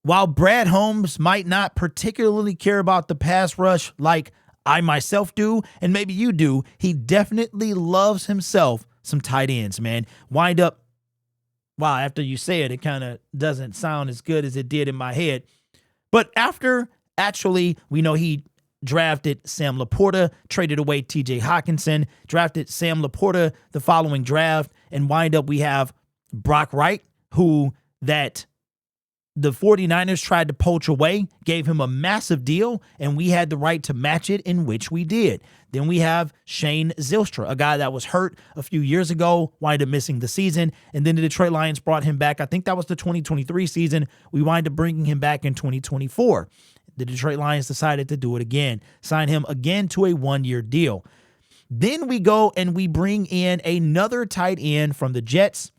While Brad Holmes might not particularly care about the pass rush like I myself do, and maybe you do, he definitely loves himself some tight ends, man. Wind up, wow, after you say it, it kind of doesn't sound as good as it did in my head. But after, actually, we know he drafted Sam Laporta, traded away TJ Hawkinson, drafted Sam Laporta the following draft, and wind up we have Brock Wright, who that the 49ers tried to poach away, gave him a massive deal, and we had the right to match it, in which we did. Then we have Shane Zylstra, a guy that was hurt a few years ago, wind up missing the season, and then the Detroit Lions brought him back. I think that was the 2023 season. We wind up bringing him back in 2024. The Detroit Lions decided to do it again, sign him again to a one-year deal. Then we go and we bring in another tight end from the Jets.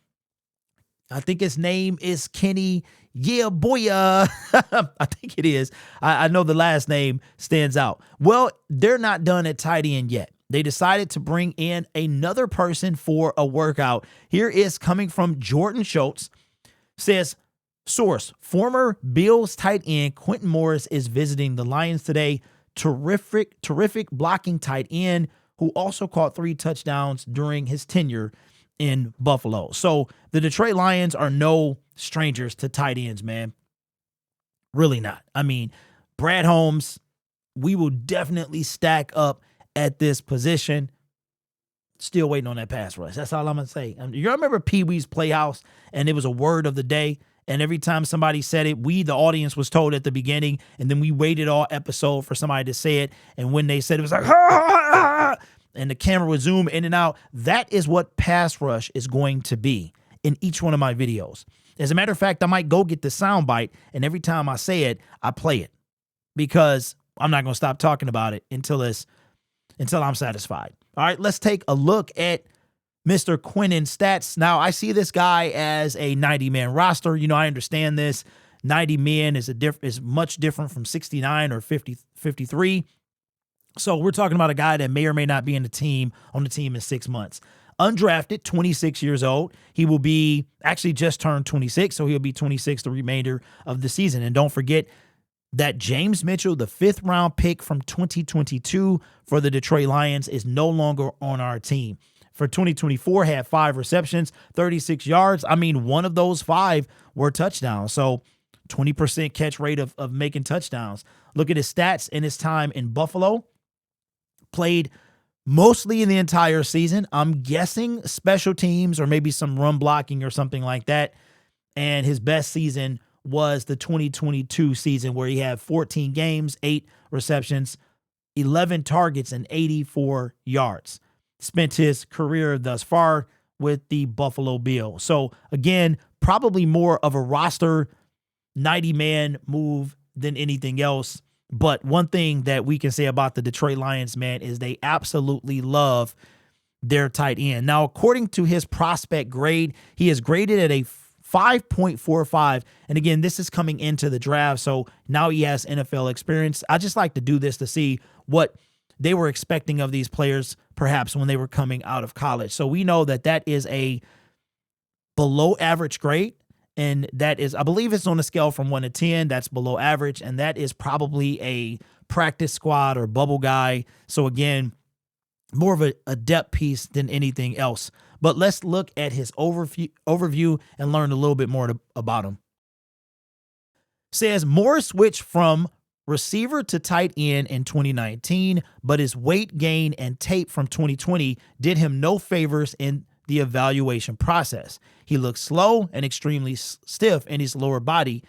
I think his name is Kenny. Yeah, boy. I think it is. I know the last name stands out. Well, they're not done at tight end yet. They decided to bring in another person for a workout. Here is coming from Jordan Schultz. Says, source, former Bills tight end Quintin Morris is visiting the Lions today. Terrific blocking tight end who also caught 3 touchdowns during his tenure in Buffalo. So the Detroit Lions are no strangers to tight ends, man. Really not. I mean, Brad Holmes, we will definitely stack up at this position. Still waiting on that pass rush. That's all I'm going to say. You remember Pee Wee's Playhouse, and it was a word of the day, and every time somebody said it, we, the audience, was told at the beginning, and then we waited all episode for somebody to say it, and when they said it was like, ha, ha, ha, ha, and the camera would zoom in and out. That is what pass rush is going to be in each one of my videos. As a matter of fact, I might go get the soundbite, and every time I say it, I play it because I'm not going to stop talking about it until I'm satisfied. All right, let's take a look at Mr. Quintin's stats. Now, I see this guy as a 90-man roster. You know, I understand this. 90 men is much different from 69 or 53. So we're talking about a guy that may or may not be on the team in 6 months. Undrafted, 26 years old. He will be actually just turned 26, so he'll be 26 the remainder of the season. And don't forget that James Mitchell, the 5th round pick from 2022 for the Detroit Lions, is no longer on our team. For 2024, had 5 receptions, 36 yards. I mean, one of those 5 were touchdowns. So 20% catch rate of making touchdowns. Look at his stats in his time in Buffalo. Played mostly in the entire season. I'm guessing special teams or maybe some run blocking or something like that. And his best season was the 2022 season where he had 14 games, 8 receptions, 11 targets, and 84 yards. Spent his career thus far with the Buffalo Bills. So again, probably more of a roster 90-man move than anything else. But one thing that we can say about the Detroit Lions, man, is they absolutely love their tight end. Now, according to his prospect grade, he is graded at a 5.45. And again, this is coming into the draft, so now he has NFL experience. I just like to do this to see what they were expecting of these players, perhaps when they were coming out of college. So we know that is a below average grade. And that is, I believe it's on a scale from 1 to 10. That's below average. And that is probably a practice squad or bubble guy. So again, more of a depth piece than anything else. But let's look at his overview and learn a little bit more about him. Says Morris switched from receiver to tight end in 2019, but his weight gain and tape from 2020 did him no favors in the evaluation process. He looked slow and extremely stiff in his lower body,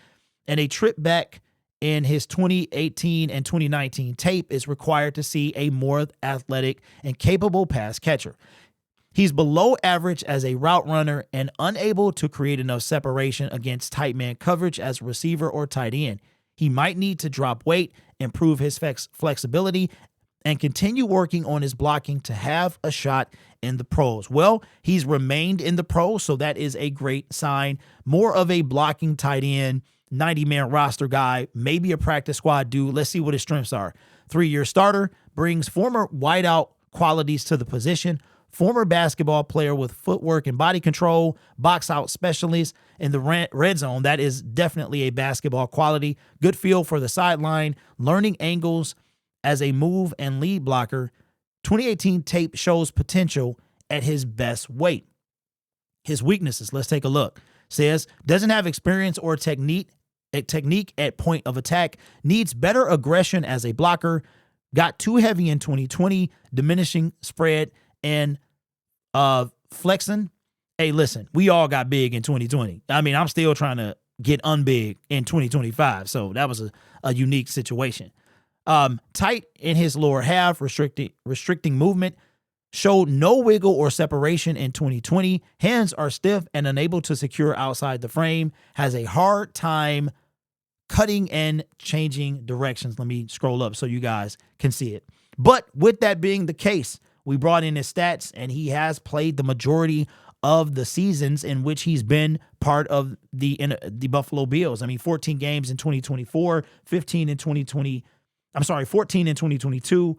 and a trip back in his 2018 and 2019 tape is required to see a more athletic and capable pass catcher. He's below average as a route runner and unable to create enough separation against tight man coverage as a receiver or tight end. He might need to drop weight, improve his flexibility, and continue working on his blocking to have a shot in the pros. Well, he's remained in the pros, so that is a great sign. More of a blocking tight end, 90-man roster guy, maybe a practice squad dude. Let's see what his strengths are. 3-year starter, brings former wideout qualities to the position, former basketball player with footwork and body control, box out specialist in the red zone. That is definitely a basketball quality. Good feel for the sideline, learning angles as a move and lead blocker. 2018 tape shows potential at his best weight. His weaknesses, let's take a look. Says, doesn't have experience or technique at point of attack, needs better aggression as a blocker, got too heavy in 2020, diminishing spread and flexing. Hey, listen, we all got big in 2020. I mean, I'm still trying to get unbig in 2025, so that was a unique situation. Tight in his lower half, restricting movement, showed no wiggle or separation in 2020. Hands are stiff and unable to secure outside the frame. Has a hard time cutting and changing directions. Let me scroll up so you guys can see it. But with that being the case, we brought in his stats, and he has played the majority of the seasons in which he's been part of the Buffalo Bills. I mean, 14 games in 2024, 14 in 2022,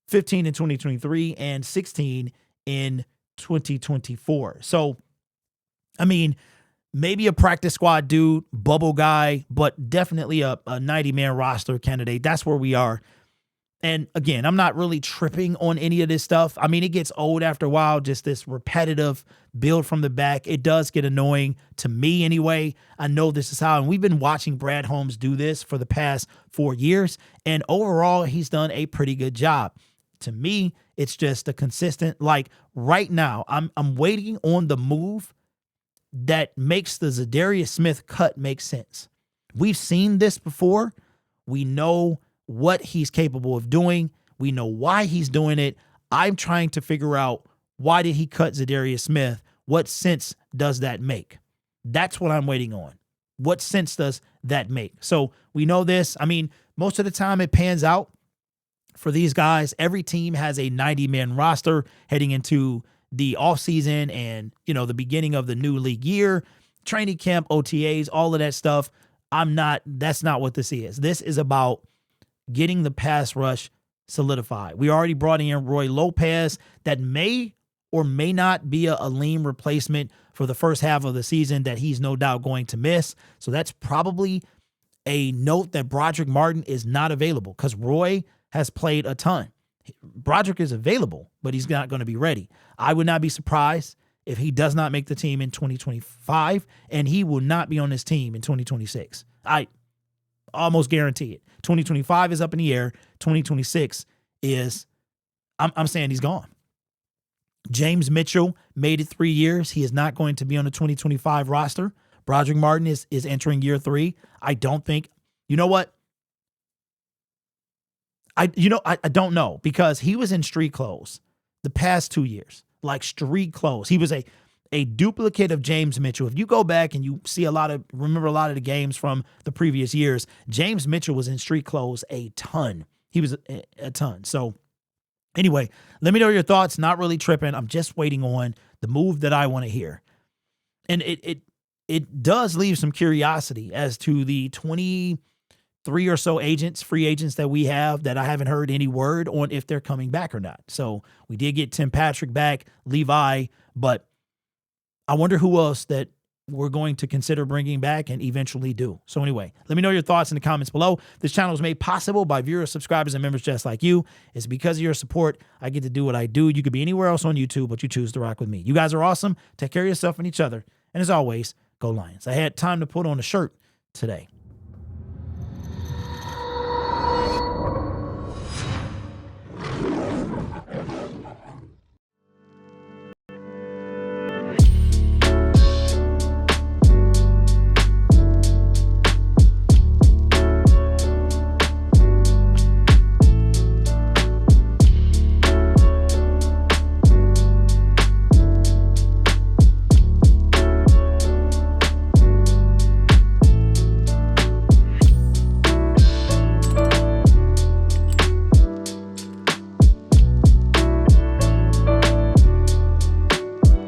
15 in 2023, and 16 in 2024. So, I mean, maybe a practice squad dude, bubble guy, but definitely a 90-man roster candidate. That's where we are. And again, I'm not really tripping on any of this stuff. I mean, it gets old after a while, just this repetitive build from the back. It does get annoying to me anyway. I know this is how, and we've been watching Brad Holmes do this for the past 4 years, and overall, he's done a pretty good job. To me, it's just a consistent, like right now, I'm waiting on the move that makes the Zadarius Smith cut make sense. We've seen this before. We know what he's capable of doing. We know why he's doing it. I'm trying to figure out, why did he cut Zadarius Smith? What sense does that make? That's what I'm waiting on. What sense does that make? So we know this. I mean, most of the time it pans out for these guys. Every team has a 90-man roster heading into the offseason and, the beginning of the new league year, training camp, OTAs, all of that stuff. That's not what this is. This is about getting the pass rush solidified. We already brought in Roy Lopez. That may or may not be a lean replacement for the first half of the season that he's no doubt going to miss. So that's probably a note that Broderick Martin is not available, because Roy has played a ton. Broderick is available, but he's not going to be ready. I would not be surprised if he does not make the team in 2025, and he will not be on this team in 2026. I almost guarantee it. 2025 is up in the air. 2026 is, I'm saying he's gone. James Mitchell made it 3 years. He is not going to be on the 2025 roster. Broderick Martin is entering year 3. I don't think, you know what? I don't know, because he was in street clothes the past 2 years, like street clothes. He was a duplicate of James Mitchell. If you go back and you see remember a lot of the games from the previous years, James Mitchell was in street clothes a ton. He was a ton. So anyway, let me know your thoughts. Not really tripping. I'm just waiting on the move that I want to hear. And it does leave some curiosity as to the 23 or so free agents that we have, that I haven't heard any word on if they're coming back or not. So we did get Tim Patrick back, Levi, but I wonder who else that we're going to consider bringing back and eventually do. So anyway, let me know your thoughts in the comments below. This channel is made possible by viewers, subscribers, and members just like you. It's because of your support I get to do what I do. You could be anywhere else on YouTube, but you choose to rock with me. You guys are awesome. Take care of yourself and each other. And as always, go Lions. I had time to put on a shirt today.